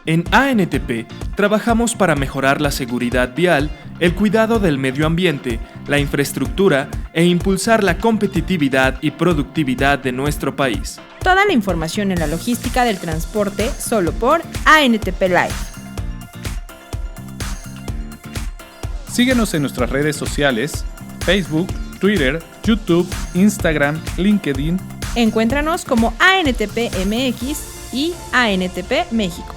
En ANTP trabajamos para mejorar la seguridad vial, el cuidado del medio ambiente, la infraestructura e impulsar la competitividad y productividad de nuestro país. Toda la información en la logística del transporte solo por ANTP Live. Síguenos en nuestras redes sociales, Facebook, Twitter, YouTube, Instagram, LinkedIn. Encuéntranos como ANTP MX y ANTP México.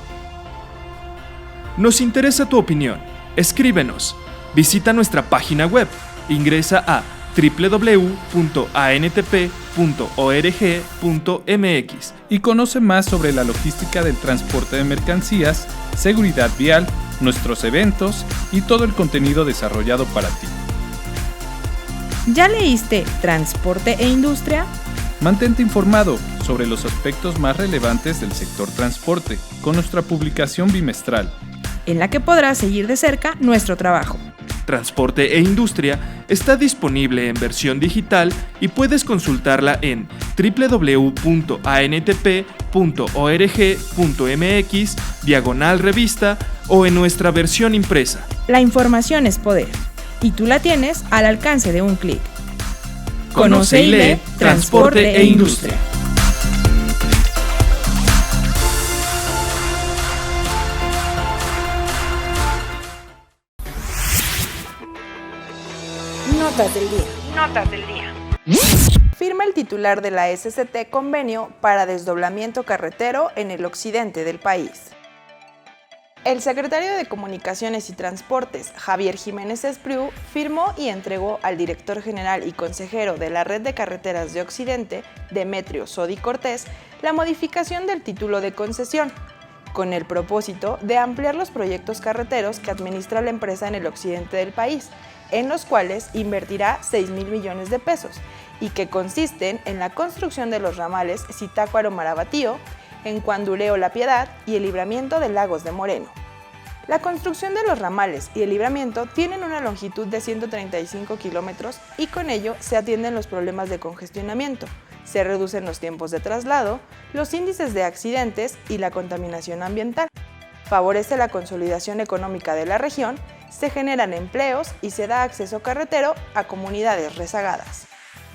Nos interesa tu opinión. Escríbenos. Visita nuestra página web. Ingresa a www.antp.org.mx y conoce más sobre la logística del transporte de mercancías, seguridad vial, nuestros eventos y todo el contenido desarrollado para ti. ¿Ya leíste Transporte e Industria? Mantente informado sobre los aspectos más relevantes del sector transporte con nuestra publicación bimestral, en la que podrás seguir de cerca nuestro trabajo. Transporte e Industria está disponible en versión digital y puedes consultarla en www.antp.org.mx/revista o en nuestra versión impresa. La información es poder y tú la tienes al alcance de un clic. Conoce y lee Transporte e Industria. Notas del día. Firma el titular de la SCT convenio para desdoblamiento carretero en el occidente del país. El secretario de Comunicaciones y Transportes, Javier Jiménez Espriu, firmó y entregó al director general y consejero de la Red de Carreteras de Occidente, Demetrio Sodi Cortés, la modificación del título de concesión, con el propósito de ampliar los proyectos carreteros que administra la empresa en el occidente del país, en los cuales invertirá 6,000 millones de pesos y que consisten en la construcción de los ramales Zitácuaro-Marabatío, Encuanduleo-La Piedad y el libramiento de Lagos de Moreno. La construcción de los ramales y el libramiento tienen una longitud de 135 kilómetros y con ello se atienden los problemas de congestionamiento, se reducen los tiempos de traslado, los índices de accidentes y la contaminación ambiental. Favorece la consolidación económica de la región, se generan empleos y se da acceso carretero a comunidades rezagadas.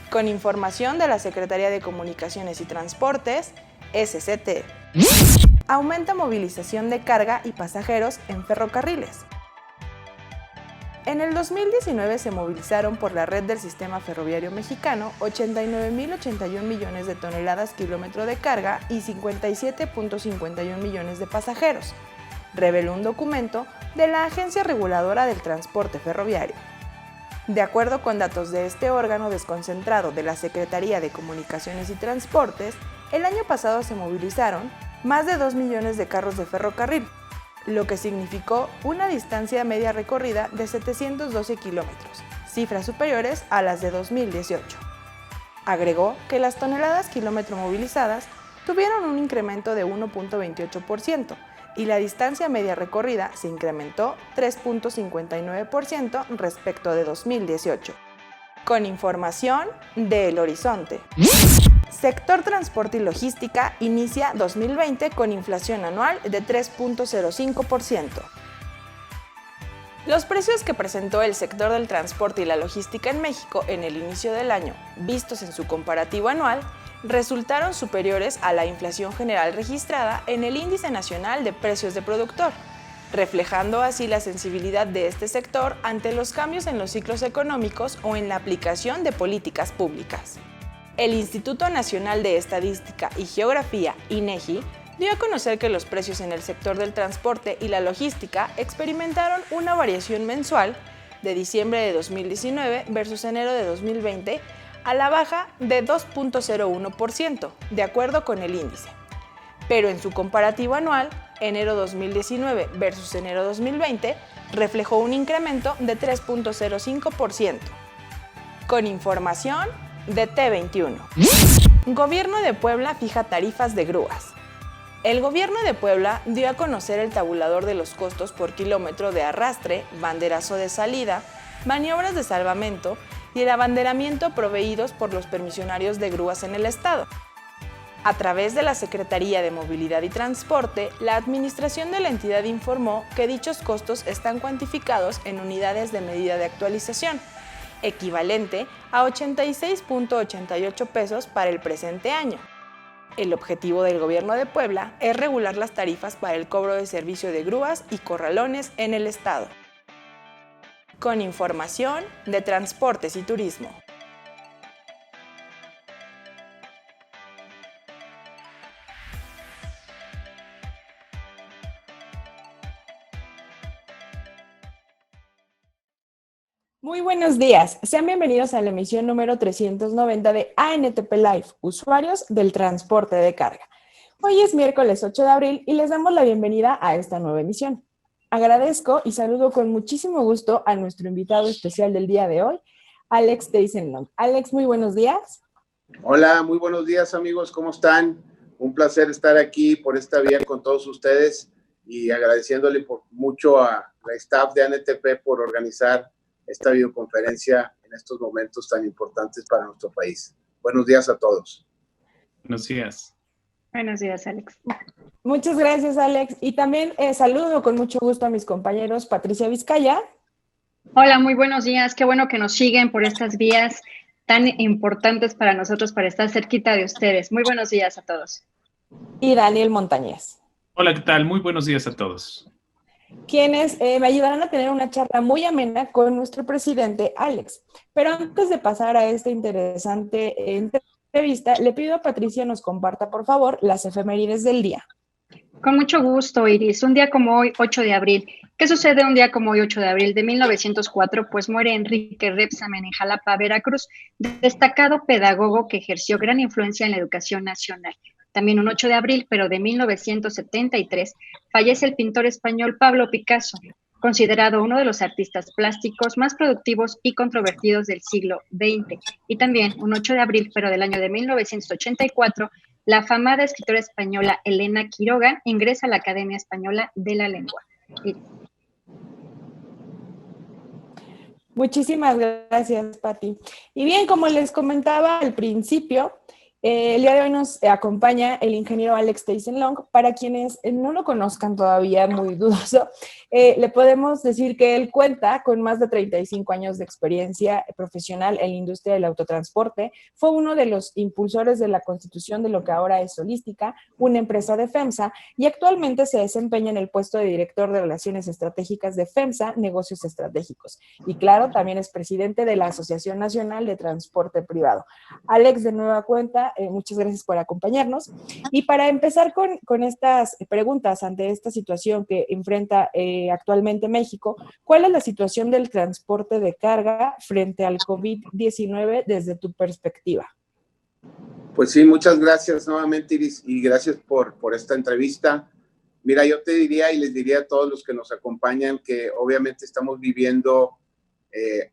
Con información de la Secretaría de Comunicaciones y Transportes, SCT. Aumenta movilización de carga y pasajeros en ferrocarriles. En el 2019 se movilizaron por la red del Sistema Ferroviario Mexicano 89.081 millones de toneladas kilómetro de carga y 57.51 millones de pasajeros, reveló un documento de la Agencia Reguladora del Transporte Ferroviario. De acuerdo con datos de este órgano desconcentrado de la Secretaría de Comunicaciones y Transportes, el año pasado se movilizaron más de 2 millones de carros de ferrocarril, lo que significó una distancia media recorrida de 712 kilómetros, cifras superiores a las de 2018. Agregó que las toneladas kilómetro movilizadas tuvieron un incremento de 1.28%, y la distancia media recorrida se incrementó 3.59% respecto de 2018. Con información de El Horizonte. Sector transporte y logística inicia 2020 con inflación anual de 3.05%. Los precios que presentó el sector del transporte y la logística en México en el inicio del año, vistos en su comparativo anual, resultaron superiores a la inflación general registrada en el Índice Nacional de Precios de Productor, reflejando así la sensibilidad de este sector ante los cambios en los ciclos económicos o en la aplicación de políticas públicas. El Instituto Nacional de Estadística y Geografía, INEGI, dio a conocer que los precios en el sector del transporte y la logística experimentaron una variación mensual de diciembre de 2019 versus enero de 2020 a la baja de 2.01%, de acuerdo con el índice. Pero en su comparativo anual, enero 2019 versus enero 2020, reflejó un incremento de 3.05%. Con información de T21. Gobierno de Puebla fija tarifas de grúas. El Gobierno de Puebla dio a conocer el tabulador de los costos por kilómetro de arrastre, banderazo de salida, maniobras de salvamento y el abanderamiento proveídos por los permisionarios de grúas en el estado. A través de la Secretaría de Movilidad y Transporte, la administración de la entidad informó que dichos costos están cuantificados en unidades de medida de actualización, equivalente a 86.88 pesos para el presente año. El objetivo del Gobierno de Puebla es regular las tarifas para el cobro de servicio de grúas y corralones en el estado. Con información de Transportes y Turismo. Muy buenos días, sean bienvenidos a la emisión número 390 de ANTP Live, usuarios del transporte de carga. Hoy es miércoles 8 de abril y les damos la bienvenida a esta nueva emisión. Agradezco y saludo con muchísimo gusto a nuestro invitado especial del día de hoy, Alex Teisenlong. Alex, muy buenos días. Hola, muy buenos días amigos, ¿cómo están? Un placer estar aquí por esta vía con todos ustedes y agradeciéndole mucho a la staff de ANTP por organizar esta videoconferencia en estos momentos tan importantes para nuestro país. Buenos días a todos. Buenos días. Buenos días, Alex. Muchas gracias, Alex. Y también saludo con mucho gusto a mis compañeros Patricia Vizcaya. Hola, muy buenos días. Qué bueno que nos siguen por estas vías tan importantes para nosotros, para estar cerquita de ustedes. Muy buenos días a todos. Y Daniel Montañez. Hola, ¿qué tal? Muy buenos días a todos. Quienes me ayudarán a tener una charla muy amena con nuestro presidente Alex. Pero antes de pasar a esta interesante entrevista, le pido a Patricia nos comparta, por favor, las efemérides del día. Con mucho gusto, Iris. Un día como hoy, 8 de abril. ¿Qué sucede un día como hoy, 8 de abril de 1904? Pues muere Enrique Rebsamen en Jalapa, Veracruz, destacado pedagogo que ejerció gran influencia en la educación nacional. También un 8 de abril, pero de 1973, fallece el pintor español Pablo Picasso, considerado uno de los artistas plásticos más productivos y controvertidos del siglo XX. Y también un 8 de abril, pero del año de 1984, la afamada escritora española Elena Quiroga ingresa a la Academia Española de la Lengua. Muchísimas gracias, Pati. Y bien, como les comentaba al principio, el día de hoy nos acompaña el ingeniero Alex Teisenlong. Para quienes no lo conozcan todavía, muy dudoso, le podemos decir que él cuenta con más de 35 años de experiencia profesional en la industria del autotransporte. Fue uno de los impulsores de la constitución de lo que ahora es Holística, una empresa de FEMSA, y actualmente se desempeña en el puesto de director de Relaciones Estratégicas de FEMSA, Negocios Estratégicos. Y claro, también es presidente de la Asociación Nacional de Transporte Privado. Alex, de nueva cuenta, muchas gracias por acompañarnos. Y para empezar con estas preguntas ante esta situación que enfrenta actualmente México, ¿cuál es la situación del transporte de carga frente al COVID-19 desde tu perspectiva? Pues sí, muchas gracias nuevamente, Iris, y gracias por esta entrevista. Mira, yo te diría y les diría a todos los que nos acompañan que obviamente estamos viviendo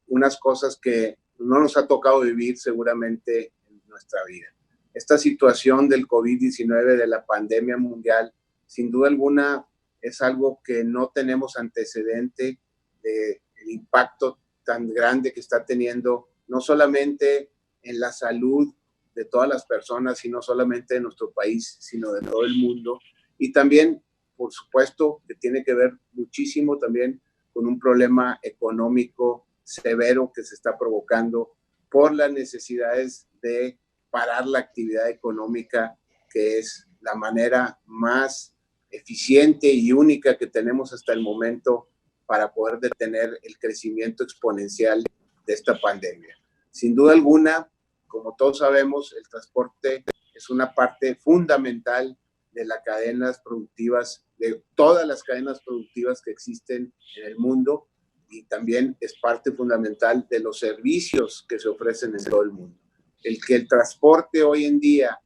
unas cosas que no nos ha tocado vivir seguramente en nuestra vida. Esta situación del COVID-19, de la pandemia mundial, sin duda alguna es algo que no tenemos antecedente del impacto tan grande que está teniendo, no solamente en la salud de todas las personas, y no solamente de nuestro país, sino de todo el mundo. Y también, por supuesto, que tiene que ver muchísimo también con un problema económico severo que se está provocando por las necesidades de parar la actividad económica, que es la manera más eficiente y única que tenemos hasta el momento para poder detener el crecimiento exponencial de esta pandemia. Sin duda alguna, como todos sabemos, el transporte es una parte fundamental de las cadenas productivas, de todas las cadenas productivas que existen en el mundo, y también es parte fundamental de los servicios que se ofrecen en todo el mundo. El que el transporte hoy en día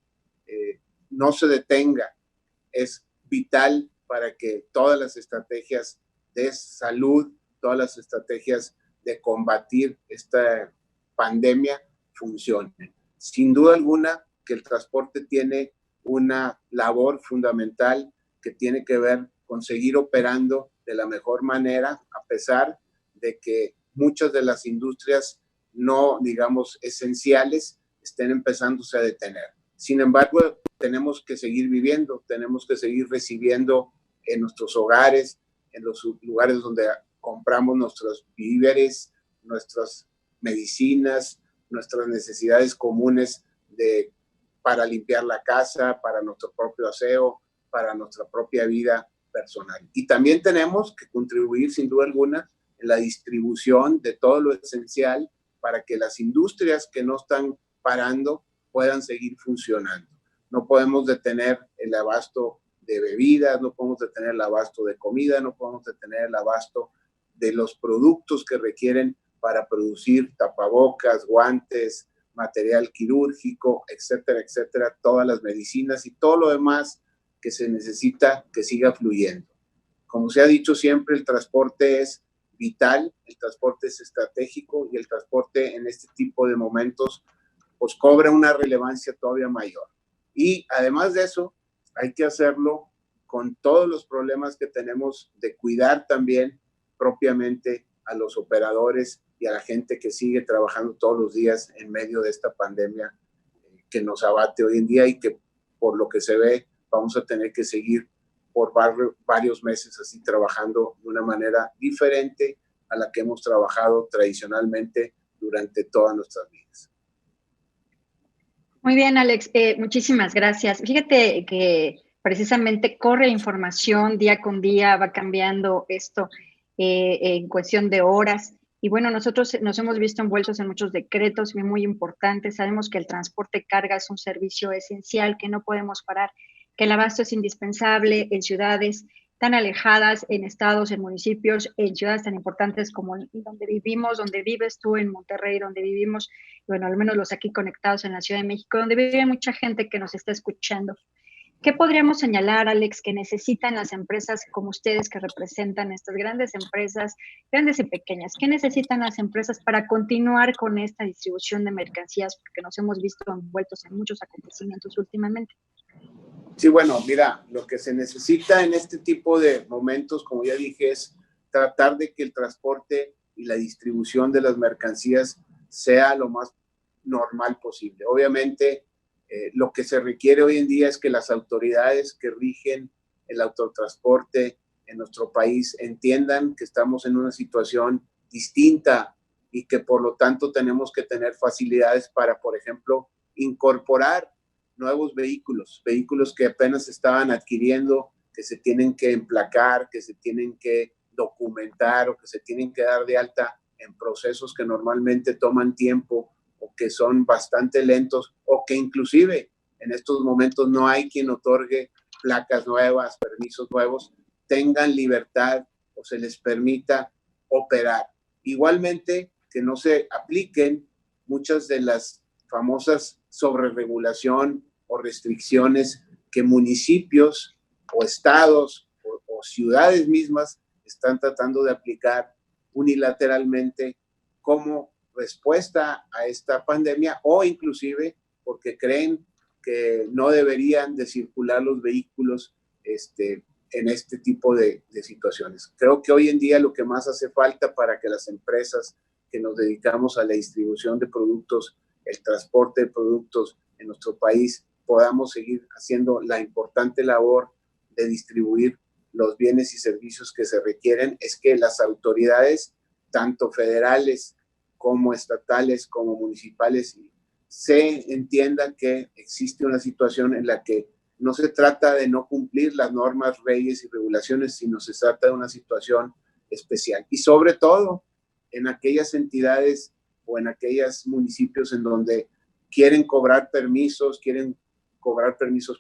no se detenga es vital para que todas las estrategias de salud, todas las estrategias de combatir esta pandemia funcionen. Sin duda alguna que el transporte tiene una labor fundamental que tiene que ver con seguir operando de la mejor manera, a pesar de que muchas de las industrias no, digamos, esenciales estén empezándose a detener. Sin embargo, tenemos que seguir viviendo, tenemos que seguir recibiendo en nuestros hogares, en los lugares donde compramos nuestros víveres, nuestras medicinas, nuestras necesidades comunes para limpiar la casa, para nuestro propio aseo, para nuestra propia vida personal. Y también tenemos que contribuir, sin duda alguna, en la distribución de todo lo esencial para que las industrias que no están parando puedan seguir funcionando. No podemos detener el abasto de bebidas, no podemos detener el abasto de comida, no podemos detener el abasto de los productos que requieren para producir tapabocas, guantes, material quirúrgico, etcétera, etcétera, todas las medicinas y todo lo demás que se necesita que siga fluyendo. Como se ha dicho siempre, el transporte es vital, el transporte es estratégico y el transporte en este tipo de momentos pues cobra una relevancia todavía mayor. Y además de eso, hay que hacerlo con todos los problemas que tenemos de cuidar también propiamente a los operadores y a la gente que sigue trabajando todos los días en medio de esta pandemia que nos abate hoy en día y que por lo que se ve vamos a tener que seguir por varios meses así trabajando de una manera diferente a la que hemos trabajado tradicionalmente durante todas nuestras vidas. Muy bien, Alex, muchísimas gracias. Fíjate que precisamente corre información día con día, va cambiando esto en cuestión de horas. Y bueno, nosotros nos hemos visto envueltos en muchos decretos muy importantes. Sabemos que el transporte de carga es un servicio esencial que no podemos parar, que el abasto es indispensable en ciudades tan alejadas, en estados, en municipios, en ciudades tan importantes como donde vivimos, donde vives tú en Monterrey, donde vivimos, bueno, al menos los aquí conectados en la Ciudad de México, donde vive mucha gente que nos está escuchando. ¿Qué podríamos señalar, Alex, que necesitan las empresas como ustedes que representan estas grandes empresas, grandes y pequeñas? ¿Qué necesitan las empresas para continuar con esta distribución de mercancías? Porque nos hemos visto envueltos en muchos acontecimientos últimamente. Sí, bueno, mira, lo que se necesita en este tipo de momentos, como ya dije, es tratar de que el transporte y la distribución de las mercancías sea lo más normal posible. Obviamente, lo que se requiere hoy en día es que las autoridades que rigen el autotransporte en nuestro país entiendan que estamos en una situación distinta y que por lo tanto tenemos que tener facilidades para, por ejemplo, incorporar nuevos vehículos que apenas estaban adquiriendo, que se tienen que emplacar, que se tienen que documentar o que se tienen que dar de alta en procesos que normalmente toman tiempo o que son bastante lentos o que inclusive en estos momentos no hay quien otorgue placas nuevas, permisos nuevos, tengan libertad o se les permita operar. Igualmente, que no se apliquen muchas de las famosas sobreregulación o restricciones que municipios o estados o ciudades mismas están tratando de aplicar unilateralmente como respuesta a esta pandemia o inclusive porque creen que no deberían de circular los vehículos en este tipo de situaciones. Creo que hoy en día lo que más hace falta para que las empresas que nos dedicamos a la distribución de productos, el transporte de productos en nuestro país, podamos seguir haciendo la importante labor de distribuir los bienes y servicios que se requieren, es que las autoridades, tanto federales como estatales, como municipales, se entienda que existe una situación en la que no se trata de no cumplir las normas, leyes y regulaciones, sino se trata de una situación especial. Y sobre todo en aquellas entidades o en aquellos municipios en donde quieren cobrar permisos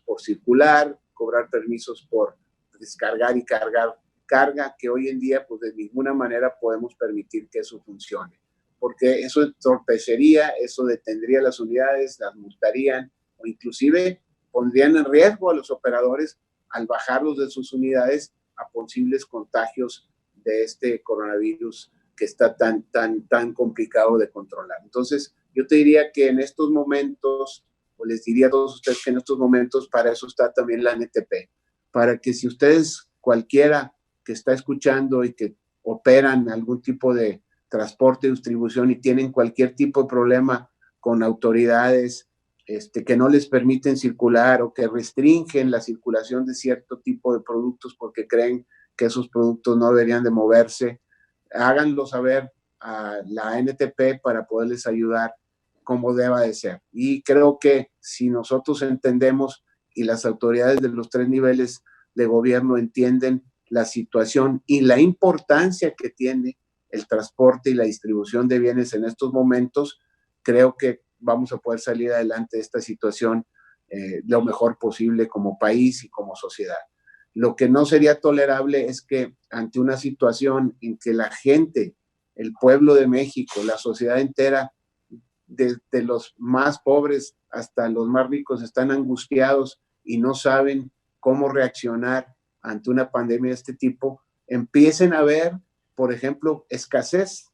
por circular, cobrar permisos por descargar y cargar carga, que hoy en día pues de ninguna manera podemos permitir que eso funcione, porque eso entorpecería, eso detendría las unidades, las multarían o inclusive pondrían en riesgo a los operadores al bajarlos de sus unidades a posibles contagios de este coronavirus que está tan complicado de controlar. Entonces, yo te diría que en estos momentos, o les diría a todos ustedes que en estos momentos para eso está también la NTP, para que si ustedes, cualquiera que está escuchando y que operan algún tipo de transporte, distribución y tienen cualquier tipo de problema con autoridades que no les permiten circular o que restringen la circulación de cierto tipo de productos porque creen que esos productos no deberían de moverse, háganlo saber a la ANTP para poderles ayudar como deba de ser. Y creo que si nosotros entendemos y las autoridades de los 3 niveles de gobierno entienden la situación y la importancia que tiene el transporte y la distribución de bienes en estos momentos, creo que vamos a poder salir adelante de esta situación lo mejor posible como país y como sociedad. Lo que no sería tolerable es que ante una situación en que la gente, el pueblo de México, la sociedad entera, desde los más pobres hasta los más ricos, están angustiados y no saben cómo reaccionar ante una pandemia de este tipo, empiecen a ver, por ejemplo, escasez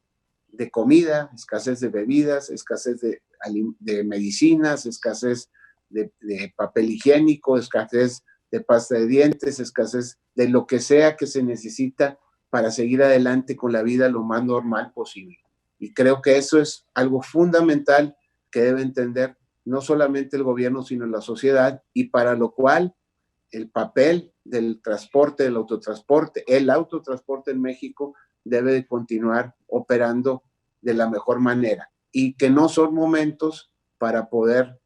de comida, escasez de bebidas, escasez de medicinas, escasez de papel higiénico, escasez de pasta de dientes, escasez de lo que sea que se necesita para seguir adelante con la vida lo más normal posible. Y creo que eso es algo fundamental que debe entender no solamente el gobierno, sino la sociedad, y para lo cual el papel del transporte, del autotransporte, el autotransporte en México debe de continuar operando de la mejor manera y que no son momentos para poder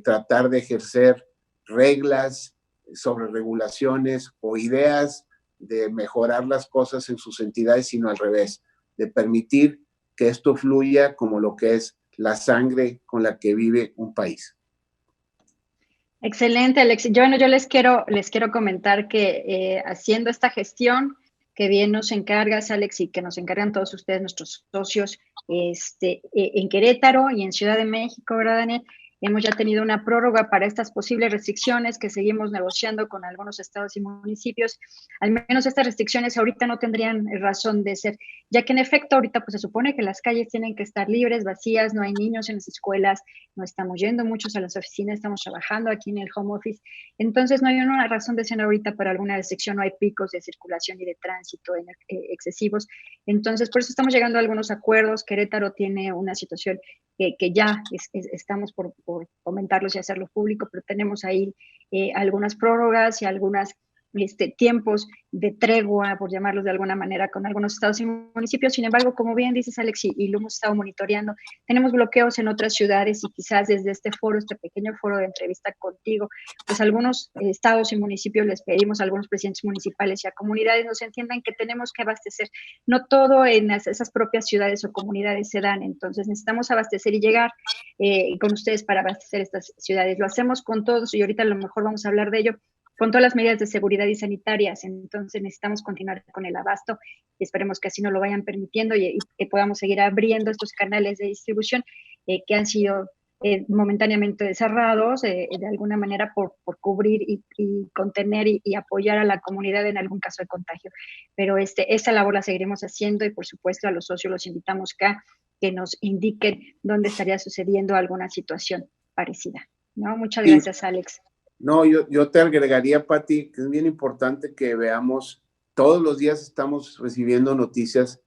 tratar de ejercer reglas sobre regulaciones o ideas de mejorar las cosas en sus entidades, sino al revés, de permitir que esto fluya como lo que es la sangre con la que vive un país. Excelente, Alex. Yo les quiero comentar que haciendo esta gestión que bien nos encargas, Alex, y que nos encargan todos ustedes, nuestros socios, en Querétaro y en Ciudad de México, ¿verdad, Daniel? Hemos ya tenido una prórroga para estas posibles restricciones que seguimos negociando con algunos estados y municipios. Al menos estas restricciones ahorita no tendrían razón de ser, ya que en efecto ahorita pues se supone que las calles tienen que estar libres, vacías, no hay niños en las escuelas, no estamos yendo muchos a las oficinas, estamos trabajando aquí en el home office. Entonces no hay una razón de ser ahorita para alguna restricción, no hay picos de circulación y de tránsito excesivos. Entonces por eso estamos llegando a algunos acuerdos. Querétaro tiene una situación que ya estamos por comentarlos y hacerlo público, pero tenemos ahí algunas prórrogas y algunos tiempos de tregua, por llamarlos de alguna manera, con algunos estados y municipios. Sin embargo, como bien dices, Alex, y lo hemos estado monitoreando, tenemos bloqueos en otras ciudades y quizás desde este foro, este pequeño foro de entrevista contigo, pues algunos estados y municipios les pedimos a algunos presidentes municipales y a comunidades nos entiendan que tenemos que abastecer. No todo en esas propias ciudades o comunidades se dan, entonces necesitamos abastecer y llegar con ustedes para abastecer estas ciudades. Lo hacemos con todos y ahorita a lo mejor vamos a hablar de ello, con todas las medidas de seguridad y sanitarias. Entonces necesitamos continuar con el abasto y esperemos que así nos lo vayan permitiendo y que podamos seguir abriendo estos canales de distribución que han sido momentáneamente cerrados de alguna manera por cubrir y contener y apoyar a la comunidad en algún caso de contagio. Pero esa labor la seguiremos haciendo y por supuesto a los socios los invitamos acá que nos indiquen dónde estaría sucediendo alguna situación parecida, ¿no? Muchas gracias, Alex. No, yo te agregaría, Pati, que es bien importante que veamos, todos los días estamos recibiendo noticias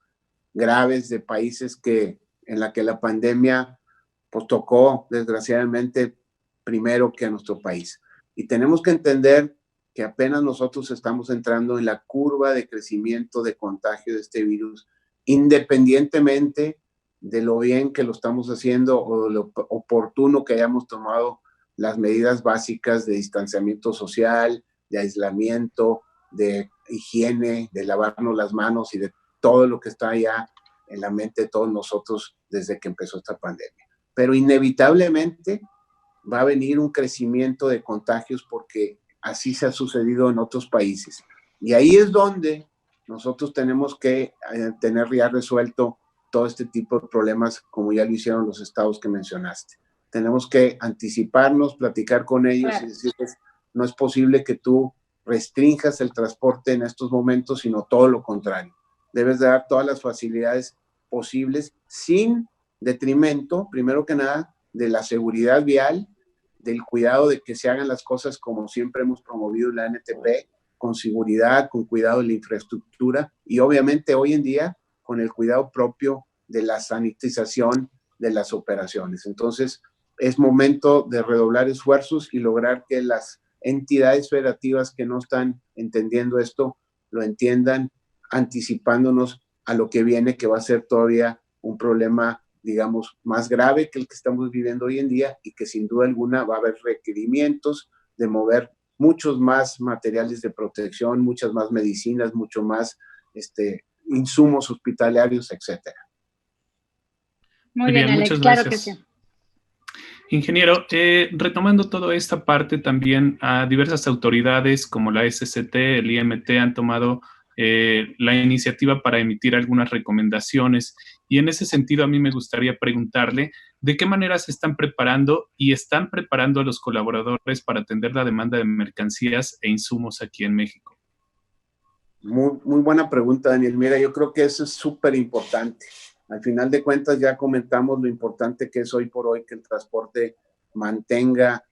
graves de países en la que la pandemia pues tocó desgraciadamente primero que a nuestro país. Y tenemos que entender que apenas nosotros estamos entrando en la curva de crecimiento de contagio de este virus, independientemente de lo bien que lo estamos haciendo o de lo oportuno que hayamos tomado las medidas básicas de distanciamiento social, de aislamiento, de higiene, de lavarnos las manos y de todo lo que está ya en la mente de todos nosotros desde que empezó esta pandemia. Pero inevitablemente va a venir un crecimiento de contagios porque así se ha sucedido en otros países. Y ahí es donde nosotros tenemos que tener ya resuelto todo este tipo de problemas, como ya lo hicieron los estados que mencionaste. Tenemos que anticiparnos, platicar con ellos y decirles, no es posible que tú restrinjas el transporte en estos momentos, sino todo lo contrario. Debes de dar todas las facilidades posibles sin detrimento, primero que nada, de la seguridad vial, del cuidado de que se hagan las cosas como siempre hemos promovido en la ANTP, con seguridad, con cuidado de la infraestructura y obviamente hoy en día con el cuidado propio de la sanitización de las operaciones. Entonces, es momento de redoblar esfuerzos y lograr que las entidades federativas que no están entendiendo esto lo entiendan, anticipándonos a lo que viene, que va a ser todavía un problema, digamos, más grave que el que estamos viviendo hoy en día, y que sin duda alguna va a haber requerimientos de mover muchos más materiales de protección, muchas más medicinas, mucho más insumos hospitalarios, etcétera. Muy bien, Alex, muchas claro gracias. que sí. Ingeniero, retomando toda esta parte, también a diversas autoridades como la SCT, el IMT han tomado la iniciativa para emitir algunas recomendaciones, y en ese sentido a mí me gustaría preguntarle de qué manera se están preparando y están preparando a los colaboradores para atender la demanda de mercancías e insumos aquí en México. Muy, muy buena pregunta, Daniel. Mira, yo creo que eso es súper importante. Al final de cuentas ya comentamos lo importante que es hoy por hoy que el transporte mantenga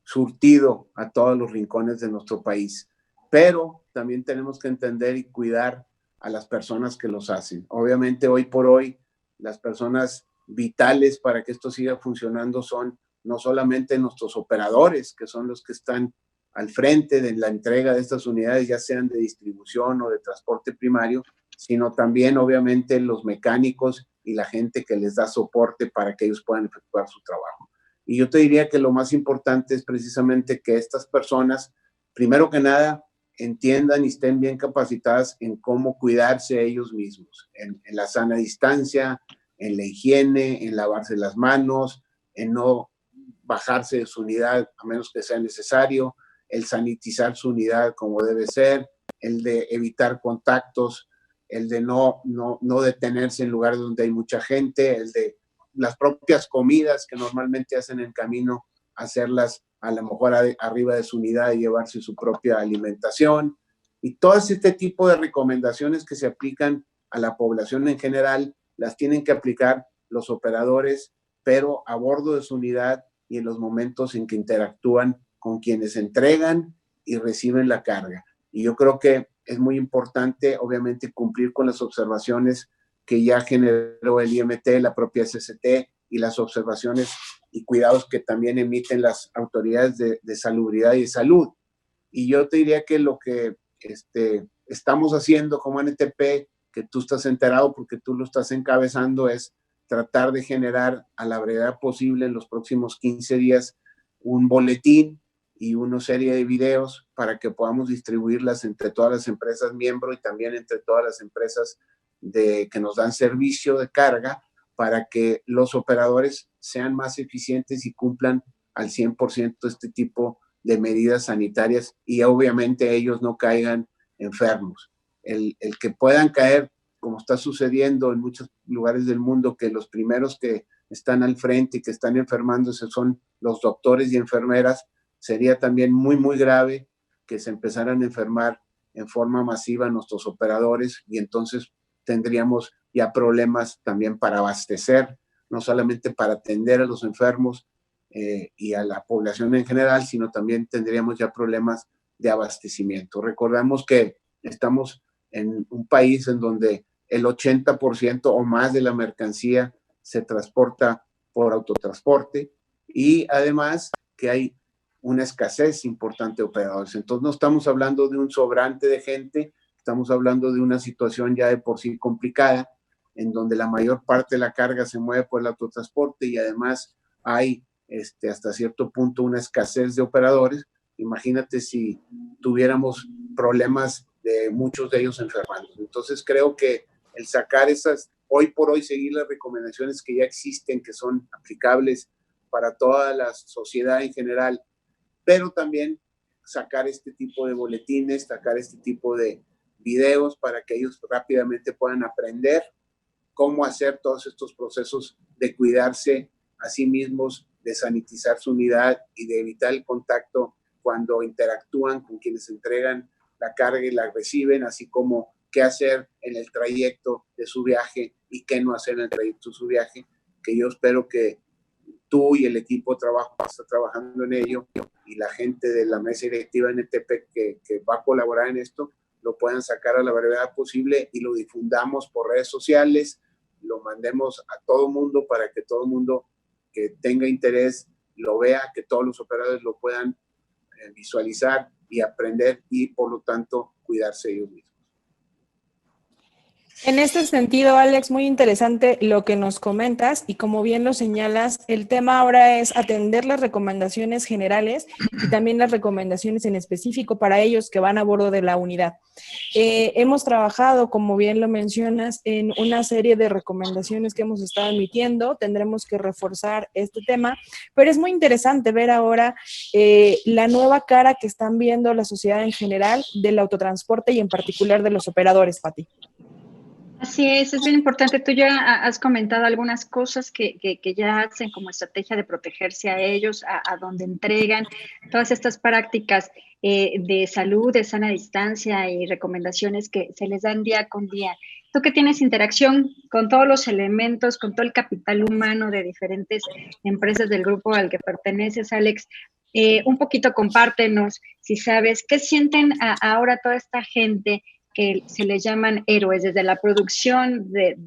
surtido a todos los rincones de nuestro país. Pero también tenemos que entender y cuidar a las personas que los hacen. Obviamente hoy por hoy las personas vitales para que esto siga funcionando son no solamente nuestros operadores, que son los que están al frente de la entrega de estas unidades, ya sean de distribución o de transporte primario, sino también obviamente los mecánicos y la gente que les da soporte para que ellos puedan efectuar su trabajo. Y yo te diría que lo más importante es precisamente que estas personas, primero que nada, entiendan y estén bien capacitadas en cómo cuidarse ellos mismos, en la sana distancia, en la higiene, en lavarse las manos, en no bajarse de su unidad a menos que sea necesario, el sanitizar su unidad como debe ser, el de evitar contactos, el de no detenerse en lugares donde hay mucha gente, el de las propias comidas que normalmente hacen en camino, hacerlas a lo mejor arriba de su unidad y llevarse su propia alimentación. Y todo este tipo de recomendaciones que se aplican a la población en general, las tienen que aplicar los operadores, pero a bordo de su unidad y en los momentos en que interactúan con quienes entregan y reciben la carga. Y yo creo que es muy importante, obviamente, cumplir con las observaciones que ya generó el IMT, la propia SCT, y las observaciones y cuidados que también emiten las autoridades de salubridad y de salud. Y yo te diría que lo que estamos haciendo como NTP, que tú estás enterado porque tú lo estás encabezando, es tratar de generar a la brevedad posible en los próximos 15 días un boletín y una serie de videos para que podamos distribuirlas entre todas las empresas miembro y también entre todas las empresas que nos dan servicio de carga, para que los operadores sean más eficientes y cumplan al 100% este tipo de medidas sanitarias y obviamente ellos no caigan enfermos. El que puedan caer, como está sucediendo en muchos lugares del mundo, que los primeros que están al frente y que están enfermándose son los doctores y enfermeras, sería también muy, muy grave que se empezaran a enfermar en forma masiva nuestros operadores, y entonces tendríamos ya problemas también para abastecer, no solamente para atender a los enfermos y a la población en general, sino también tendríamos ya problemas de abastecimiento. Recordamos que estamos en un país en donde el 80% o más de la mercancía se transporta por autotransporte, y además que hay una escasez importante de operadores. Entonces no estamos hablando de un sobrante de gente, estamos hablando de una situación ya de por sí complicada, en donde la mayor parte de la carga se mueve por el autotransporte y además hay hasta cierto punto una escasez de operadores. Imagínate si tuviéramos problemas de muchos de ellos enfermando. Entonces creo que el sacar esas, hoy por hoy seguir las recomendaciones que ya existen, que son aplicables para toda la sociedad en general, pero también sacar este tipo de boletines, sacar este tipo de videos para que ellos rápidamente puedan aprender cómo hacer todos estos procesos de cuidarse a sí mismos, de sanitizar su unidad y de evitar el contacto cuando interactúan con quienes entregan la carga y la reciben, así como qué hacer en el trayecto de su viaje y qué no hacer en el trayecto de su viaje, que yo espero que tú y el equipo de trabajo está trabajando en ello, y la gente de la mesa directiva NTP que va a colaborar en esto, lo puedan sacar a la brevedad posible y lo difundamos por redes sociales, lo mandemos a todo mundo para que todo mundo que tenga interés lo vea, que todos los operadores lo puedan visualizar y aprender y por lo tanto cuidarse ellos mismos. En este sentido, Alex, muy interesante lo que nos comentas y como bien lo señalas, el tema ahora es atender las recomendaciones generales y también las recomendaciones en específico para ellos que van a bordo de la unidad. Hemos trabajado, como bien lo mencionas, en una serie de recomendaciones que hemos estado emitiendo, tendremos que reforzar este tema, pero es muy interesante ver ahora la nueva cara que están viendo la sociedad en general del autotransporte y en particular de los operadores, Pati. Así es bien importante. Tú ya has comentado algunas cosas que ya hacen como estrategia de protegerse a ellos, a donde entregan todas estas prácticas de salud, de sana distancia y recomendaciones que se les dan día con día. Tú que tienes interacción con todos los elementos, con todo el capital humano de diferentes empresas del grupo al que perteneces, Alex, un poquito compártenos, si sabes, ¿qué sienten ahora toda esta gente que se les llaman héroes, desde la producción de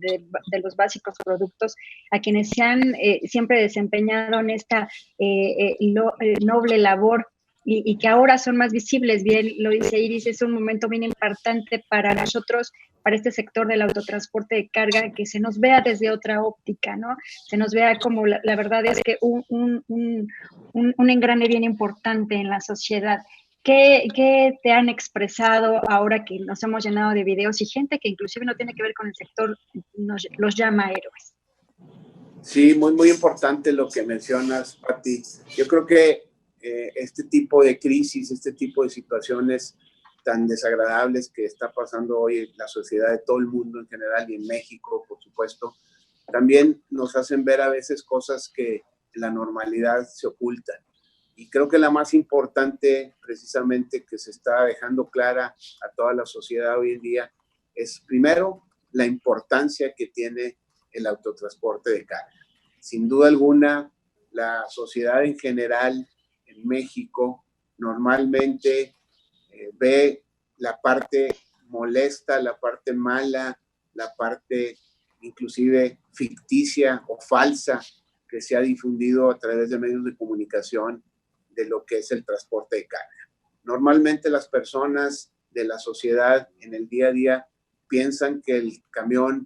los básicos productos, a quienes se han siempre desempeñado en esta noble labor y que ahora son más visibles? Bien lo dice Iris, es un momento bien importante para nosotros, para este sector del autotransporte de carga, que se nos vea desde otra óptica, ¿no? Se nos vea como la verdad es que un engrane bien importante en la sociedad. ¿Qué te han expresado ahora que nos hemos llenado de videos y gente que inclusive no tiene que ver con el sector los llama héroes? Sí, muy, muy importante lo que mencionas, Pati. Yo creo que este tipo de crisis, este tipo de situaciones tan desagradables que está pasando hoy en la sociedad de todo el mundo en general y en México, por supuesto, también nos hacen ver a veces cosas que en la normalidad se ocultan. Y creo que la más importante, precisamente, que se está dejando clara a toda la sociedad hoy en día, es primero la importancia que tiene el autotransporte de carga. Sin duda alguna, la sociedad en general en México normalmente ve la parte molesta, la parte mala, la parte inclusive ficticia o falsa que se ha difundido a través de medios de comunicación de lo que es el transporte de carga. Normalmente las personas de la sociedad en el día a día piensan que el camión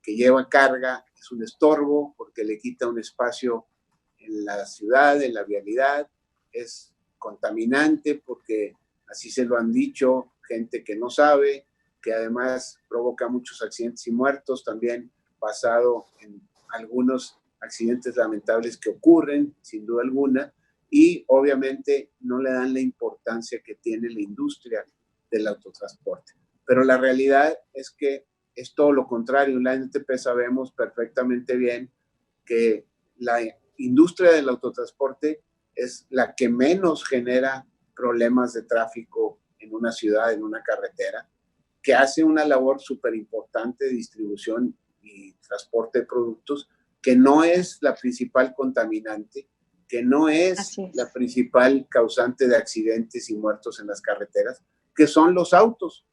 que lleva carga es un estorbo porque le quita un espacio en la ciudad, en la vialidad, es contaminante porque así se lo han dicho gente que no sabe, que además provoca muchos accidentes y muertos, también basado en algunos accidentes lamentables que ocurren, sin duda alguna, y obviamente no le dan la importancia que tiene la industria del autotransporte. Pero la realidad es que es todo lo contrario. En la NTP sabemos perfectamente bien que la industria del autotransporte es la que menos genera problemas de tráfico en una ciudad, en una carretera, que hace una labor súper importante de distribución y transporte de productos, que no es la principal contaminante, que no es la principal causante de accidentes y muertos en las carreteras, que son los autos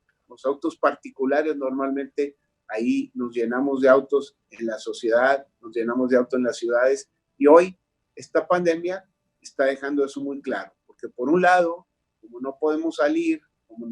particulares. Normalmente ahí nos llenamos de autos en la sociedad, nos llenamos de autos en las ciudades, y hoy esta pandemia está dejando eso muy claro, porque por un lado, como no podemos salir, como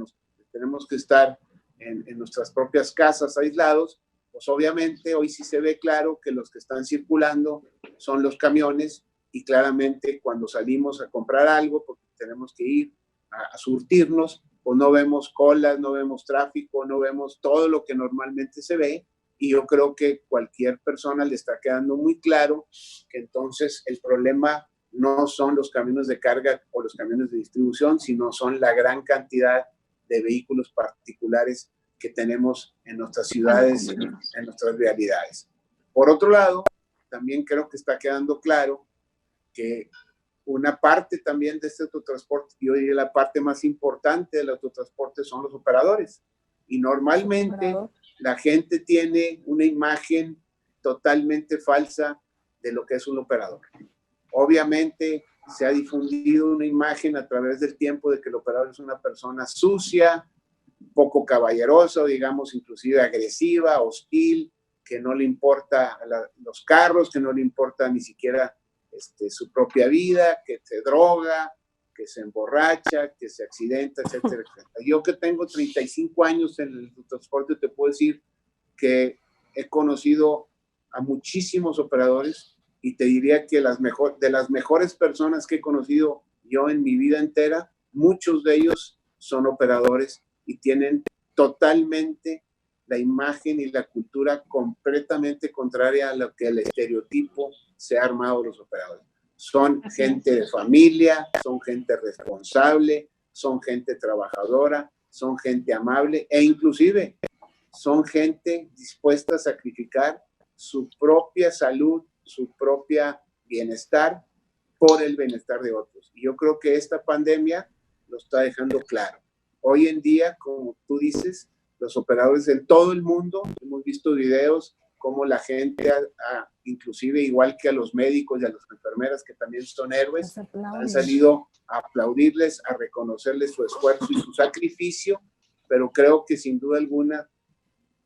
tenemos que estar en nuestras propias casas aislados, pues obviamente hoy sí se ve claro que los que están circulando son los camiones, y claramente cuando salimos a comprar algo, porque tenemos que ir a surtirnos, pues no vemos colas, no vemos tráfico, no vemos todo lo que normalmente se ve, y yo creo que cualquier persona le está quedando muy claro que entonces el problema no son los camiones de carga o los camiones de distribución, sino son la gran cantidad de vehículos particulares que tenemos en nuestras ciudades, en nuestras realidades. Por otro lado, también creo que está quedando claro que una parte también de este autotransporte, y hoy la parte más importante del autotransporte, son los operadores. Y normalmente la gente tiene una imagen totalmente falsa de lo que es un operador. Obviamente se ha difundido una imagen a través del tiempo de que el operador es una persona sucia, poco caballerosa, digamos inclusive agresiva, hostil, que no le importa los carros, que no le importa ni siquiera su propia vida, que se droga, que se emborracha, que se accidenta, etcétera, etcétera. Yo que tengo 35 años en el transporte, te puedo decir que he conocido a muchísimos operadores y te diría que de las mejores personas que he conocido yo en mi vida entera, muchos de ellos son operadores y tienen totalmente la imagen y la cultura completamente contraria a lo que el estereotipo se ha armado de los operadores. Son gente de familia, son gente responsable, son gente trabajadora, son gente amable e inclusive son gente dispuesta a sacrificar su propia salud, su propia bienestar por el bienestar de otros. Y yo creo que esta pandemia lo está dejando claro. Hoy en día, como tú dices, los operadores en todo el mundo, hemos visto videos como la gente, inclusive igual que a los médicos y a las enfermeras, que también son héroes, han salido a aplaudirles, a reconocerles su esfuerzo y su sacrificio, pero creo que sin duda alguna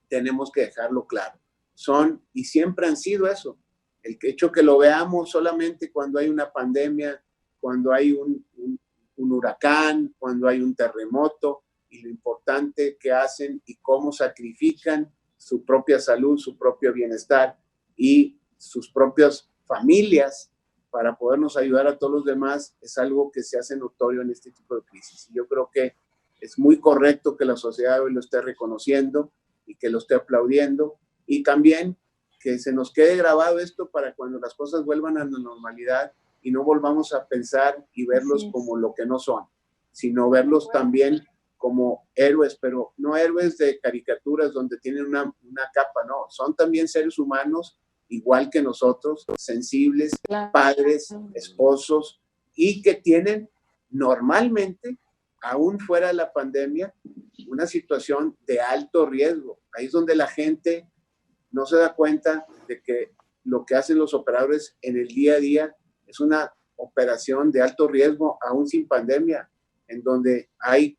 tenemos que dejarlo claro. Son y siempre han sido eso. El hecho que lo veamos solamente cuando hay una pandemia, cuando hay un huracán, cuando hay un terremoto, y lo importante que hacen y cómo sacrifican su propia salud, su propio bienestar y sus propias familias para podernos ayudar a todos los demás, es algo que se hace notorio en este tipo de crisis. Y yo creo que es muy correcto que la sociedad hoy lo esté reconociendo y que lo esté aplaudiendo, y también que se nos quede grabado esto para cuando las cosas vuelvan a la normalidad y no volvamos a pensar y verlos como lo que no son, sino verlos también como héroes, pero no héroes de caricaturas donde tienen una capa, no, son también seres humanos igual que nosotros, sensibles, padres, esposos, y que tienen normalmente, aún fuera de la pandemia, una situación de alto riesgo. Ahí es donde la gente no se da cuenta de que lo que hacen los operadores en el día a día es una operación de alto riesgo, aún sin pandemia, en donde hay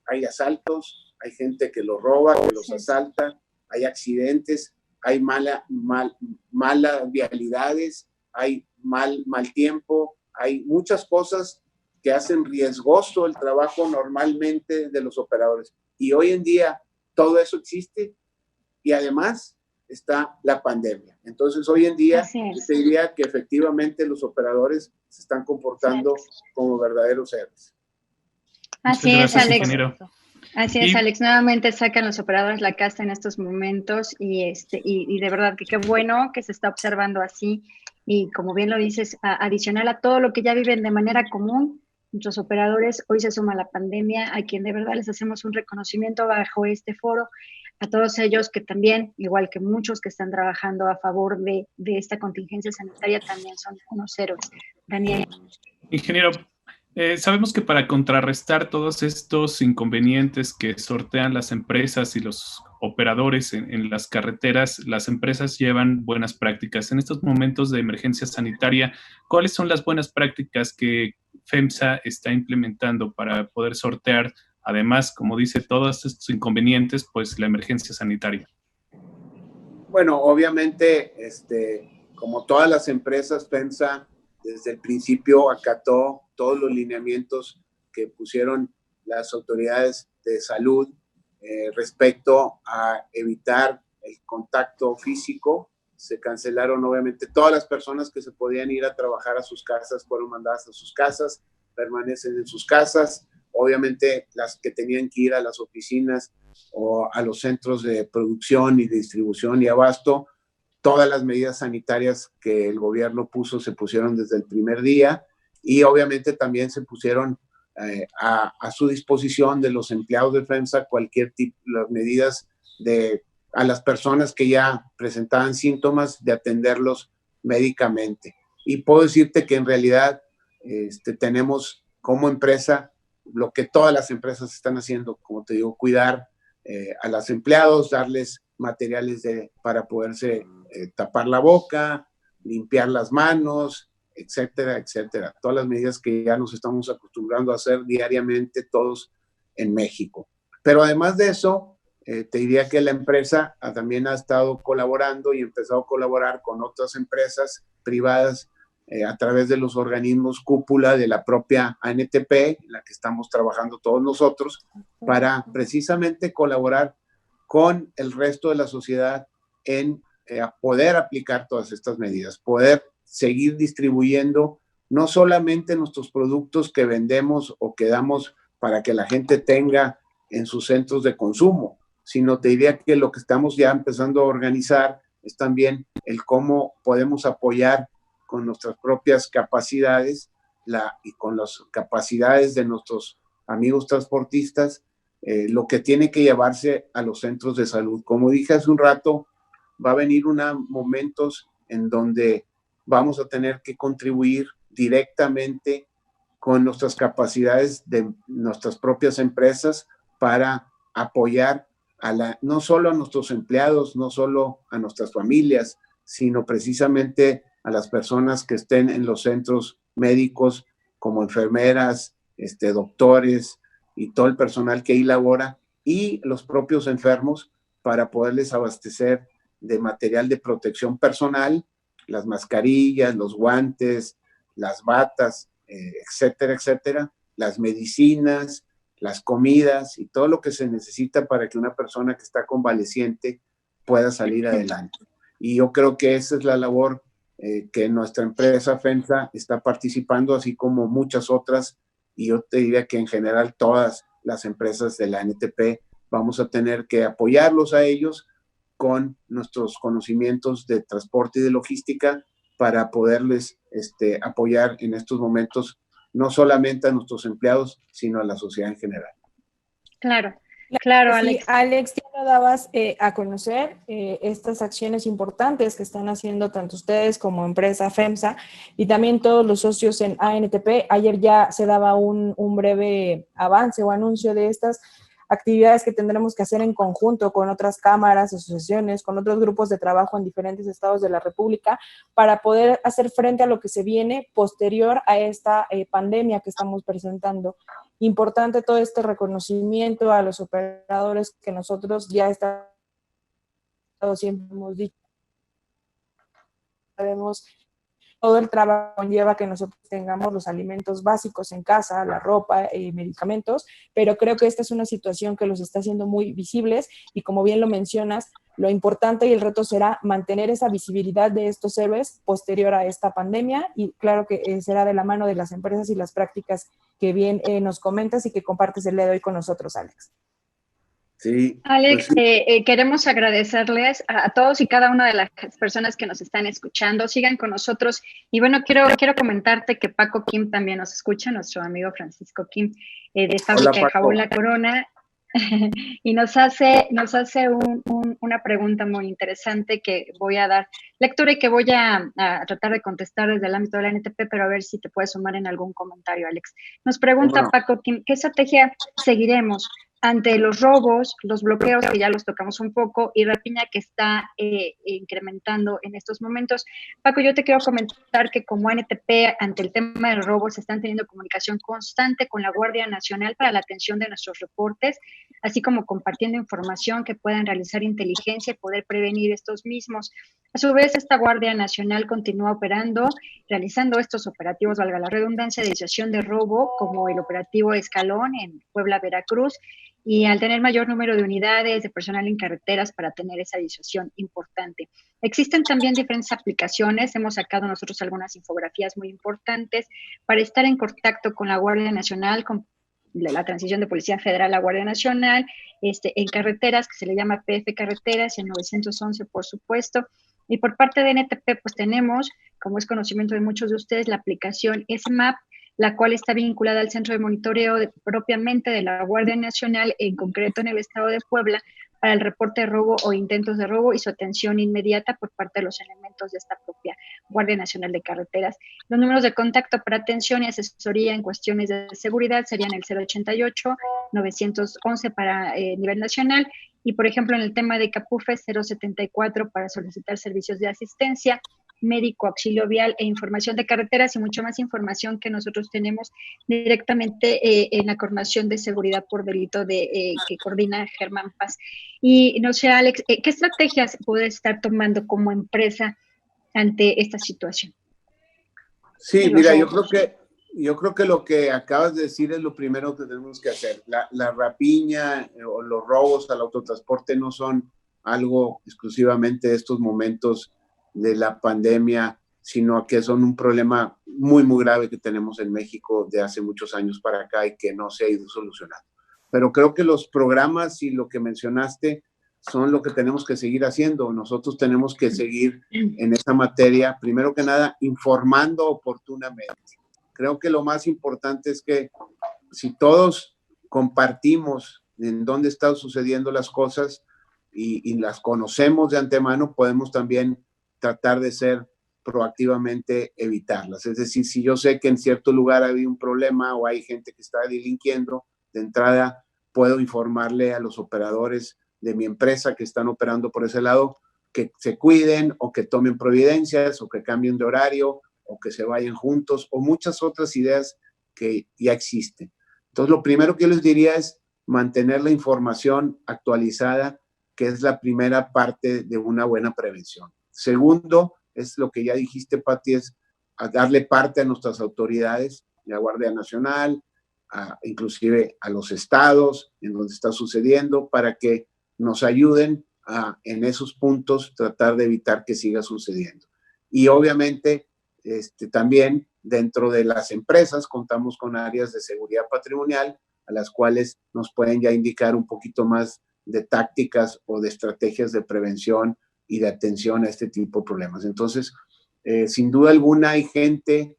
hay asaltos, hay gente que los roba, que los asalta, hay accidentes, hay malas vialidades, hay mal tiempo, hay muchas cosas que hacen riesgoso el trabajo normalmente de los operadores. Y hoy en día todo eso existe y además está la pandemia. Entonces hoy en día yo te diría que efectivamente los operadores se están comportando como verdaderos héroes. Así es, Alex. Así es, Alex. Nuevamente sacan los operadores la casta en estos momentos y de verdad que qué bueno que se está observando así. Y como bien lo dices, adicional a todo lo que ya viven de manera común, nuestros operadores, hoy se suma la pandemia, a quien de verdad les hacemos un reconocimiento bajo este foro, a todos ellos que también, igual que muchos que están trabajando a favor de esta contingencia sanitaria, también son unos héroes. Daniel. Ingeniero, sabemos que para contrarrestar todos estos inconvenientes que sortean las empresas y los operadores en las carreteras, las empresas llevan buenas prácticas. En estos momentos de emergencia sanitaria, ¿cuáles son las buenas prácticas que FEMSA está implementando para poder sortear, además, como dice, todos estos inconvenientes, pues la emergencia sanitaria? Bueno, obviamente, como todas las empresas, FEMSA desde el principio acató todos los lineamientos que pusieron las autoridades de salud respecto a evitar el contacto físico. Se cancelaron obviamente todas las personas que se podían ir a trabajar a sus casas, fueron mandadas a sus casas, permanecen en sus casas. Obviamente las que tenían que ir a las oficinas o a los centros de producción y distribución y abasto, todas las medidas sanitarias que el gobierno puso se pusieron desde el primer día y obviamente también se pusieron a su disposición de los empleados de FEMSA cualquier tipo, las medidas a las personas que ya presentaban síntomas de atenderlos médicamente. Y puedo decirte que en realidad tenemos como empresa lo que todas las empresas están haciendo, como te digo, cuidar a los empleados, darles materiales para poderse tapar la boca, limpiar las manos, etcétera, etcétera. Todas las medidas que ya nos estamos acostumbrando a hacer diariamente todos en México. Pero además de eso, te diría que la empresa también ha estado colaborando y empezado a colaborar con otras empresas privadas a través de los organismos cúpula de la propia ANTP, en la que estamos trabajando todos nosotros, para precisamente colaborar con el resto de la sociedad en poder aplicar todas estas medidas, poder seguir distribuyendo no solamente nuestros productos que vendemos o que damos para que la gente tenga en sus centros de consumo, sino te diría que lo que estamos ya empezando a organizar es también el cómo podemos apoyar con nuestras propias capacidades y con las capacidades de nuestros amigos transportistas, lo que tiene que llevarse a los centros de salud. Como dije hace un rato, va a venir momentos en donde vamos a tener que contribuir directamente con nuestras capacidades de nuestras propias empresas para apoyar no solo a nuestros empleados, no solo a nuestras familias, sino precisamente a las personas que estén en los centros médicos, como enfermeras, doctores y todo el personal que ahí labora, y los propios enfermos, para poderles abastecer de material de protección personal, las mascarillas, los guantes, las batas, etcétera, etcétera, las medicinas, las comidas y todo lo que se necesita para que una persona que está convaleciente pueda salir adelante. Y yo creo que esa es la labor que nuestra empresa FEMSA está participando, así como muchas otras, y yo te diría que en general todas las empresas de la ANTP vamos a tener que apoyarlos a ellos con nuestros conocimientos de transporte y de logística para poderles apoyar en estos momentos, no solamente a nuestros empleados, sino a la sociedad en general. Claro, claro, Alex. Sí, Alex, ya lo dabas a conocer estas acciones importantes que están haciendo tanto ustedes como empresa FEMSA y también todos los socios en ANTP. Ayer ya se daba un breve avance o anuncio de estas actividades que tendremos que hacer en conjunto con otras cámaras, asociaciones, con otros grupos de trabajo en diferentes estados de la República para poder hacer frente a lo que se viene posterior a esta pandemia que estamos presentando. Importante todo este reconocimiento a los operadores que nosotros ya estamos, siempre hemos dicho, sabemos todo el trabajo conlleva que nosotros tengamos los alimentos básicos en casa, la ropa, medicamentos, pero creo que esta es una situación que los está haciendo muy visibles y como bien lo mencionas, lo importante y el reto será mantener esa visibilidad de estos héroes posterior a esta pandemia y claro que será de la mano de las empresas y las prácticas que bien nos comentas y que compartes el día de hoy con nosotros, Alex. Sí, Alex, pues sí. queremos agradecerles a todos y cada una de las personas que nos están escuchando. Sigan con nosotros. Y bueno, quiero comentarte que Paco Kim también nos escucha, nuestro amigo Francisco Kim, de Fábrica de Jabón La Corona. Y nos hace una pregunta muy interesante que voy a dar lectura y que voy a tratar de contestar desde el ámbito de la NTP, pero a ver si te puedes sumar en algún comentario, Alex. Nos pregunta Paco Kim, ¿qué estrategia seguiremos ante los robos, los bloqueos, que ya los tocamos un poco, y rapiña que está incrementando en estos momentos? Paco, yo te quiero comentar que como ANTP, ante el tema del robo, se están teniendo comunicación constante con la Guardia Nacional para la atención de nuestros reportes, así como compartiendo información que puedan realizar inteligencia y poder prevenir estos mismos. A su vez, esta Guardia Nacional continúa operando, realizando estos operativos, valga la redundancia, de disuasión de robo, como el operativo Escalón en Puebla, Veracruz, y al tener mayor número de unidades de personal en carreteras para tener esa disuasión importante. Existen también diferentes aplicaciones, hemos sacado nosotros algunas infografías muy importantes para estar en contacto con la Guardia Nacional, con la transición de Policía Federal a Guardia Nacional, en carreteras, que se le llama PF Carreteras, y en 911, por supuesto. Y por parte de NTP, pues tenemos, como es conocimiento de muchos de ustedes, la aplicación SMAP, la cual está vinculada al centro de monitoreo propiamente de la Guardia Nacional, en concreto en el estado de Puebla, para el reporte de robo o intentos de robo y su atención inmediata por parte de los elementos de esta propia Guardia Nacional de Carreteras. Los números de contacto para atención y asesoría en cuestiones de seguridad serían el 088, 911 para nivel nacional, y por ejemplo en el tema de CAPUFE 074 para solicitar servicios de asistencia, médico, auxilio vial e información de carreteras y mucha más información que nosotros tenemos directamente en la coordinación de seguridad por delito que coordina Germán Paz. Y no sé, Alex, ¿qué estrategias puede estar tomando como empresa ante esta situación? Sí, mira, yo creo que lo que acabas de decir es lo primero que tenemos que hacer. La rapiña o los robos al autotransporte no son algo exclusivamente de estos momentos de la pandemia, sino que son un problema muy, muy grave que tenemos en México de hace muchos años para acá y que no se ha ido solucionando. Pero creo que los programas y lo que mencionaste son lo que tenemos que seguir haciendo. Nosotros tenemos que seguir en esa materia, primero que nada, informando oportunamente. Creo que lo más importante es que si todos compartimos en dónde están sucediendo las cosas y las conocemos de antemano, podemos también tratar de ser proactivamente evitarlas. Es decir, si yo sé que en cierto lugar hay un problema o hay gente que está delinquiendo, de entrada puedo informarle a los operadores de mi empresa que están operando por ese lado que se cuiden o que tomen providencias o que cambien de horario o que se vayan juntos o muchas otras ideas que ya existen. Entonces, lo primero que yo les diría es mantener la información actualizada, que es la primera parte de una buena prevención. Segundo, es lo que ya dijiste, Pati, es a darle parte a nuestras autoridades, la Guardia Nacional, inclusive a los estados en donde está sucediendo, para que nos ayuden en esos puntos tratar de evitar que siga sucediendo. Y obviamente también dentro de las empresas contamos con áreas de seguridad patrimonial a las cuales nos pueden ya indicar un poquito más de tácticas o de estrategias de prevención y de atención a este tipo de problemas. Entonces, sin duda alguna hay gente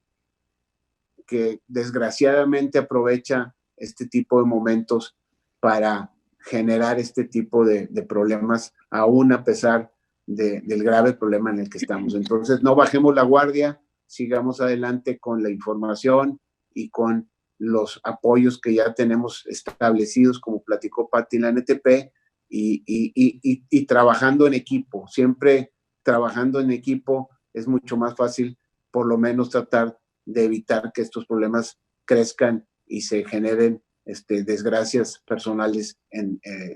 que desgraciadamente aprovecha este tipo de momentos para generar este tipo de problemas, aún a pesar del grave problema en el que estamos. Entonces, no bajemos la guardia, sigamos adelante con la información y con los apoyos que ya tenemos establecidos, como platicó Pati en la NTP, y trabajando en equipo. Siempre trabajando en equipo es mucho más fácil, por lo menos tratar de evitar que estos problemas crezcan y se generen desgracias personales,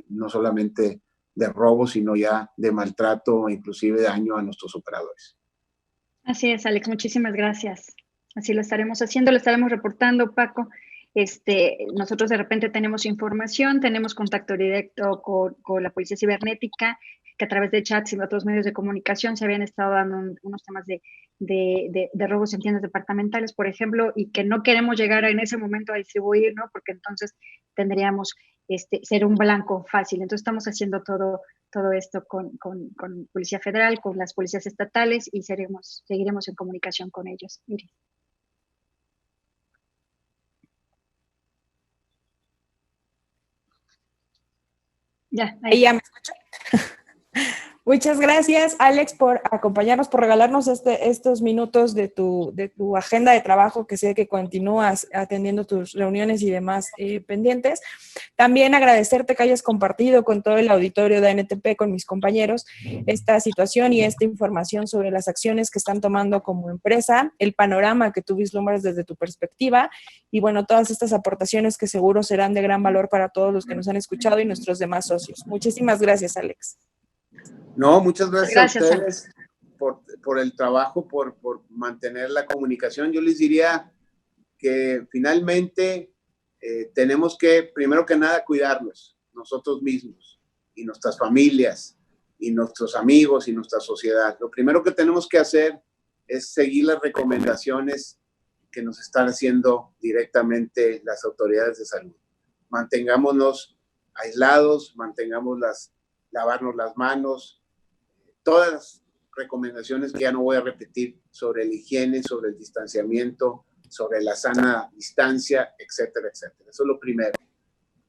no solamente de robo, sino ya de maltrato o inclusive daño a nuestros operadores. Así es, Alex, muchísimas gracias. Así lo estaremos haciendo, lo estaremos reportando, Paco. Nosotros de repente tenemos información, tenemos contacto directo con la Policía Cibernética, que a través de chats y otros medios de comunicación se habían estado dando unos temas de robos en tiendas departamentales, por ejemplo, y que no queremos llegar en ese momento a distribuir, ¿no? Porque entonces tendríamos ser un blanco fácil. Entonces estamos haciendo todo esto con Policía Federal, con las policías estatales y seguiremos en comunicación con ellos. Iris. Ya, ahí ya me escucho. Muchas gracias, Alex, por acompañarnos, por regalarnos estos minutos de tu agenda de trabajo, que sé que continúas atendiendo tus reuniones y demás pendientes. También agradecerte que hayas compartido con todo el auditorio de ANTP, con mis compañeros, esta situación y esta información sobre las acciones que están tomando como empresa, el panorama que tú vislumbras desde tu perspectiva y, bueno, todas estas aportaciones que seguro serán de gran valor para todos los que nos han escuchado y nuestros demás socios. Muchísimas gracias, Alex. No, muchas gracias a ustedes por el trabajo, por mantener la comunicación. Yo les diría que finalmente tenemos que, primero que nada, cuidarnos nosotros mismos y nuestras familias y nuestros amigos y nuestra sociedad. Lo primero que tenemos que hacer es seguir las recomendaciones que nos están haciendo directamente las autoridades de salud. Mantengámonos aislados, lavarnos las manos, todas las recomendaciones que ya no voy a repetir sobre la higiene, sobre el distanciamiento, sobre la sana distancia, etcétera, etcétera. Eso es lo primero.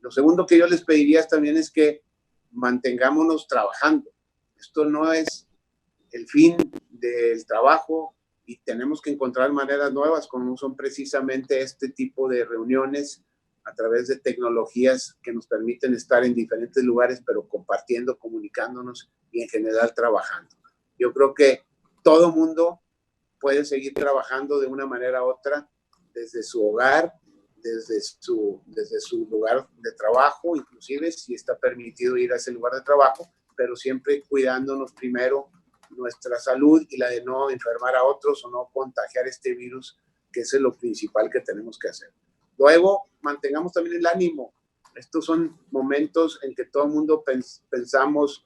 Lo segundo que yo les pediría también es que mantengámonos trabajando. Esto no es el fin del trabajo y tenemos que encontrar maneras nuevas, como son precisamente este tipo de reuniones a través de tecnologías que nos permiten estar en diferentes lugares, pero compartiendo, comunicándonos y en general trabajando. Yo creo que todo mundo puede seguir trabajando de una manera u otra desde su hogar, desde su lugar de trabajo, inclusive si está permitido ir a ese lugar de trabajo, pero siempre cuidándonos primero nuestra salud y la de no enfermar a otros o no contagiar este virus, que es lo principal que tenemos que hacer. Luego, mantengamos también el ánimo. Estos son momentos en que todo el mundo pensamos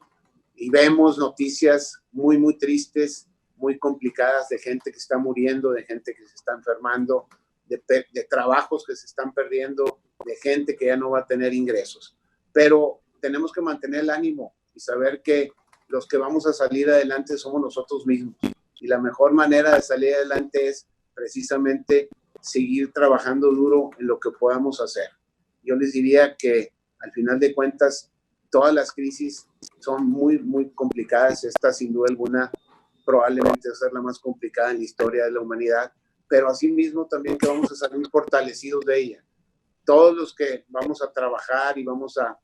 y vemos noticias muy, muy tristes, muy complicadas de gente que está muriendo, de gente que se está enfermando, de trabajos que se están perdiendo, de gente que ya no va a tener ingresos. Pero tenemos que mantener el ánimo y saber que los que vamos a salir adelante somos nosotros mismos. Y la mejor manera de salir adelante es precisamente seguir trabajando duro en lo que podamos hacer. Yo les diría que al final de cuentas todas las crisis son muy, muy complicadas. Esta, sin duda alguna, probablemente va a ser la más complicada en la historia de la humanidad, pero asimismo también que vamos a salir fortalecidos de ella. Todos los que vamos a trabajar y vamos a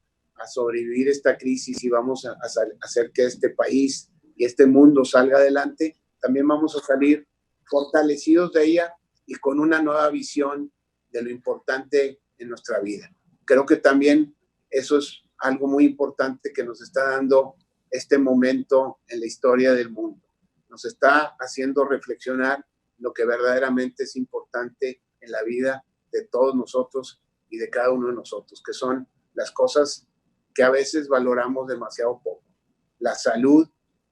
sobrevivir esta crisis y vamos a hacer que este país y este mundo salga adelante, también vamos a salir fortalecidos de ella y con una nueva visión de lo importante en nuestra vida. Creo que también eso es algo muy importante que nos está dando este momento en la historia del mundo. Nos está haciendo reflexionar lo que verdaderamente es importante en la vida de todos nosotros y de cada uno de nosotros, que son las cosas que a veces valoramos demasiado poco. La salud,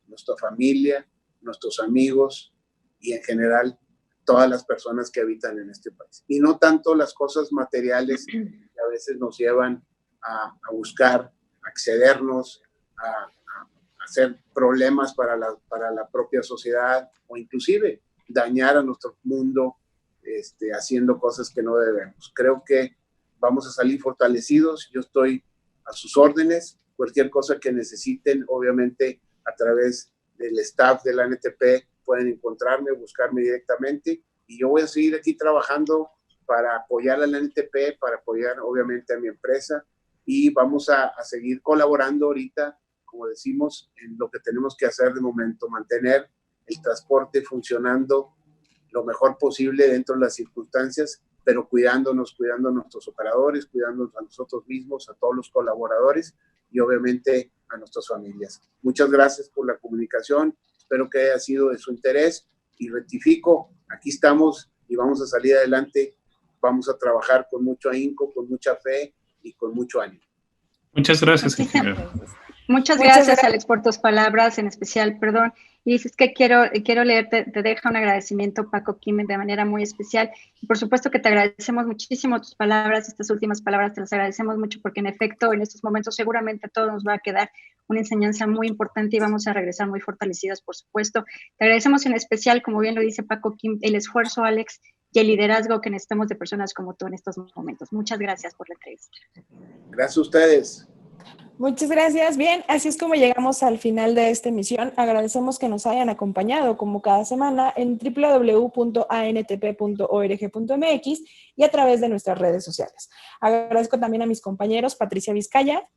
nuestra familia, nuestros amigos y en general todas las personas que habitan en este país. Y no tanto las cosas materiales que a veces nos llevan a buscar, a excedernos, a hacer problemas para la propia sociedad o inclusive dañar a nuestro mundo haciendo cosas que no debemos. Creo que vamos a salir fortalecidos. Yo estoy a sus órdenes. Cualquier cosa que necesiten, obviamente a través del staff de la ANTP pueden encontrarme, buscarme directamente, y yo voy a seguir aquí trabajando para apoyar a la ANTP, para apoyar obviamente a mi empresa, y vamos a seguir colaborando ahorita, como decimos, en lo que tenemos que hacer de momento, mantener el transporte funcionando lo mejor posible dentro de las circunstancias, pero cuidándonos, cuidando a nuestros operadores, cuidándonos a nosotros mismos, a todos los colaboradores y obviamente a nuestras familias. Muchas gracias por la comunicación, espero que haya sido de su interés y rectifico, aquí estamos y vamos a salir adelante, vamos a trabajar con mucho ahínco, con mucha fe y con mucho ánimo. Muchas gracias, ingeniero. Muchas gracias, Alex, por tus palabras, en especial, perdón. Y dices que quiero leerte, te deja un agradecimiento, Paco Kim, de manera muy especial. Y por supuesto que te agradecemos muchísimo tus palabras, estas últimas palabras, te las agradecemos mucho porque en efecto en estos momentos seguramente a todos nos va a quedar una enseñanza muy importante y vamos a regresar muy fortalecidos, por supuesto. Te agradecemos en especial, como bien lo dice Paco Kim, el esfuerzo, Alex, y el liderazgo que necesitamos de personas como tú en estos momentos. Muchas gracias por la entrevista. Gracias a ustedes. Muchas gracias. Bien, así es como llegamos al final de esta emisión. Agradecemos que nos hayan acompañado como cada semana en www.antp.org.mx y a través de nuestras redes sociales. Agradezco también a mis compañeros Patricia Vizcaya.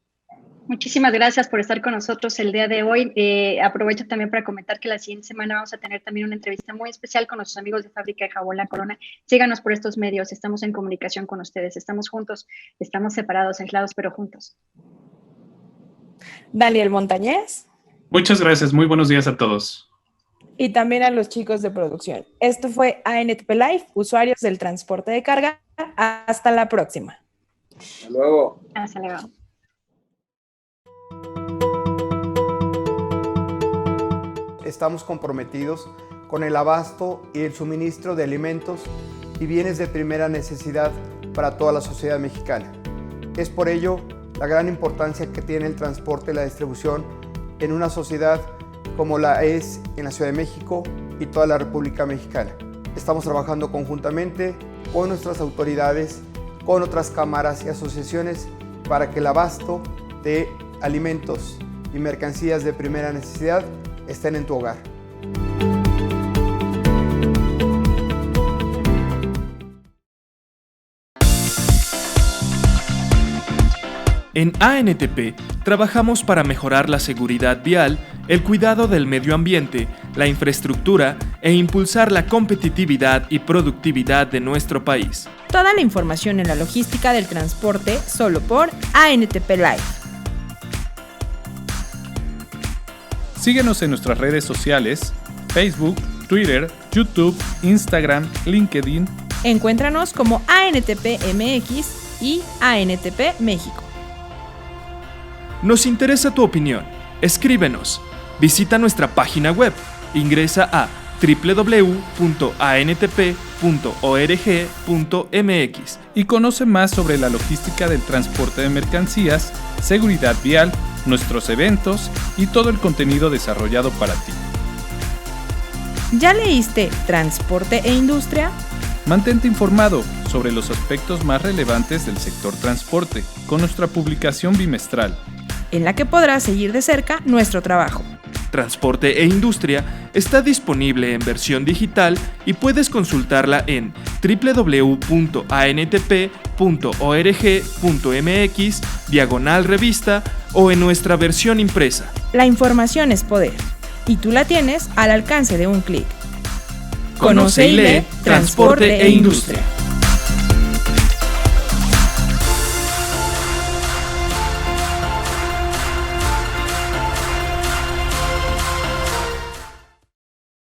Muchísimas gracias por estar con nosotros el día de hoy. Aprovecho también para comentar que la siguiente semana vamos a tener también una entrevista muy especial con nuestros amigos de Fábrica de Jabón La Corona. Síganos por estos medios, estamos en comunicación con ustedes, estamos juntos, estamos separados, aislados, pero juntos. Daniel Montañez. Muchas gracias, muy buenos días a todos. Y también a los chicos de producción. Esto fue ANTP Live, usuarios del transporte de carga. Hasta la próxima. Hasta luego. Hasta luego. Estamos comprometidos con el abasto y el suministro de alimentos y bienes de primera necesidad para toda la sociedad mexicana. Es por ello la gran importancia que tiene el transporte y la distribución en una sociedad como la es en la Ciudad de México y toda la República Mexicana. Estamos trabajando conjuntamente con nuestras autoridades, con otras cámaras y asociaciones para que el abasto de alimentos y mercancías de primera necesidad estén en tu hogar. En ANTP trabajamos para mejorar la seguridad vial, el cuidado del medio ambiente, la infraestructura e e impulsar la competitividad y productividad de nuestro país. Toda la información en la logística del transporte solo por ANTP Live. Síguenos en nuestras redes sociales, Facebook, Twitter, YouTube, Instagram, LinkedIn. Encuéntranos como ANTP MX y ANTP México. Nos interesa tu opinión. Escríbenos. Visita nuestra página web. Ingresa a www.antp.org.mx y conoce más sobre la logística del transporte de mercancías, seguridad vial, nuestros eventos y todo el contenido desarrollado para ti. ¿Ya leíste Transporte e Industria? Mantente informado sobre los aspectos más relevantes del sector transporte con nuestra publicación bimestral, en la que podrás seguir de cerca nuestro trabajo. Transporte e Industria está disponible en versión digital y puedes consultarla en www.antp.org.mx/revista o en nuestra versión impresa. La información es poder y tú la tienes al alcance de un clic. Conoce y lee Transporte e Industria.